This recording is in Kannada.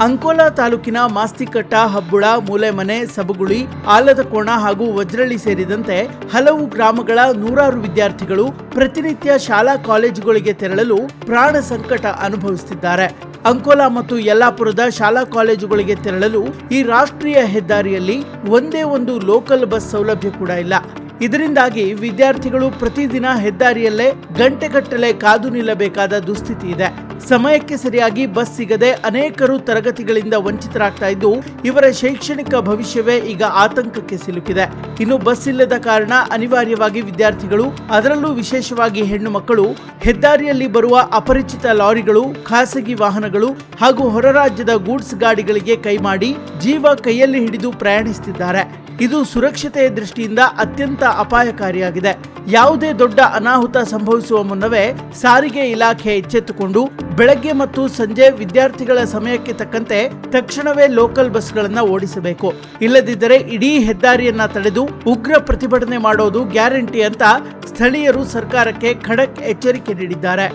ಅಂಕೋಲಾ ತಾಲೂಕಿನ ಮಾಸ್ತಿಕಟ್ಟ, ಹಬ್ಬುಳ, ಮೂಲೆಮನೆ, ಸಬಗುಳಿ, ಆಲದಕೋಣ ಹಾಗೂ ವಜ್ರಳ್ಳಿ ಸೇರಿದಂತೆ ಹಲವು ಗ್ರಾಮಗಳ ನೂರಾರು ವಿದ್ಯಾರ್ಥಿಗಳು ಪ್ರತಿನಿತ್ಯ ಶಾಲಾ ಕಾಲೇಜುಗಳಿಗೆ ತೆರಳಲು ಪ್ರಾಣ ಸಂಕಟ ಅನುಭವಿಸುತ್ತಿದ್ದಾರೆ. ಅಂಕೋಲಾ ಮತ್ತು ಯಲ್ಲಾಪುರದ ಶಾಲಾ ಕಾಲೇಜುಗಳಿಗೆ ತೆರಳಲು ಈ ರಾಷ್ಟ್ರೀಯ ಹೆದ್ದಾರಿಯಲ್ಲಿ ಒಂದೇ ಒಂದು ಲೋಕಲ್ ಬಸ್ ಸೌಲಭ್ಯ ಕೂಡ ಇಲ್ಲ. ಇದರಿಂದಾಗಿ ವಿದ್ಯಾರ್ಥಿಗಳು ಪ್ರತಿದಿನ ಹೆದ್ದಾರಿಯಲ್ಲೇ ಗಂಟೆಗಟ್ಟಲೆ ಕಾದು ನಿಲ್ಲಬೇಕಾದ ದುಸ್ಥಿತಿ ಇದೆ. ಸಮಯಕ್ಕೆ ಸರಿಯಾಗಿ ಬಸ್ ಸಿಗದೆ ಅನೇಕರು ತರಗತಿಗಳಿಂದ ವಂಚಿತರಾಗ್ತಾ ಇದ್ದು, ಇವರ ಶೈಕ್ಷಣಿಕ ಭವಿಷ್ಯವೇ ಈಗ ಆತಂಕಕ್ಕೆ ಸಿಲುಕಿದೆ. ಇನ್ನು ಬಸ್ ಇಲ್ಲದ ಕಾರಣ ಅನಿವಾರ್ಯವಾಗಿ ವಿದ್ಯಾರ್ಥಿಗಳು, ಅದರಲ್ಲೂ ವಿಶೇಷವಾಗಿ ಹೆಣ್ಣು ಮಕ್ಕಳು, ಹೆದ್ದಾರಿಯಲ್ಲಿ ಬರುವ ಅಪರಿಚಿತ ಲಾರಿಗಳು, ಖಾಸಗಿ ವಾಹನಗಳು ಹಾಗೂ ಹೊರ ರಾಜ್ಯದ ಗೂಡ್ಸ್ ಗಾಡಿಗಳಿಗೆ ಕೈಮಾಡಿ ಜೀವ ಕೈಯಲ್ಲಿ ಹಿಡಿದು ಪ್ರಯಾಣಿಸುತ್ತಿದ್ದಾರೆ. ಇದು ಸುರಕ್ಷತೆಯ ದೃಷ್ಟಿಯಿಂದ ಅತ್ಯಂತ ಅಪಾಯಕಾರಿಯಾಗಿದೆ. ಯಾವುದೇ ದೊಡ್ಡ ಅನಾಹುತ ಸಂಭವಿಸುವ ಮುನ್ನವೇ ಸಾರಿಗೆ ಇಲಾಖೆ ಎಚ್ಚೆತ್ತುಕೊಂಡು ಬೆಳಗ್ಗೆ ಮತ್ತು ಸಂಜೆ ವಿದ್ಯಾರ್ಥಿಗಳ ಸಮಯಕ್ಕೆ ತಕ್ಕಂತೆ ತಕ್ಷಣವೇ ಲೋಕಲ್ ಬಸ್ಗಳನ್ನು ಓಡಿಸಬೇಕು. ಇಲ್ಲದಿದ್ದರೆ ಇಡೀ ಹೆದ್ದಾರಿಯನ್ನ ತಡೆದು ಉಗ್ರ ಪ್ರತಿಭಟನೆ ಮಾಡೋದು ಗ್ಯಾರಂಟಿ ಅಂತ ಸ್ಥಳೀಯರು ಸರ್ಕಾರಕ್ಕೆ ಖಡಕ್ ಎಚ್ಚರಿಕೆ ನೀಡಿದ್ದಾರೆ.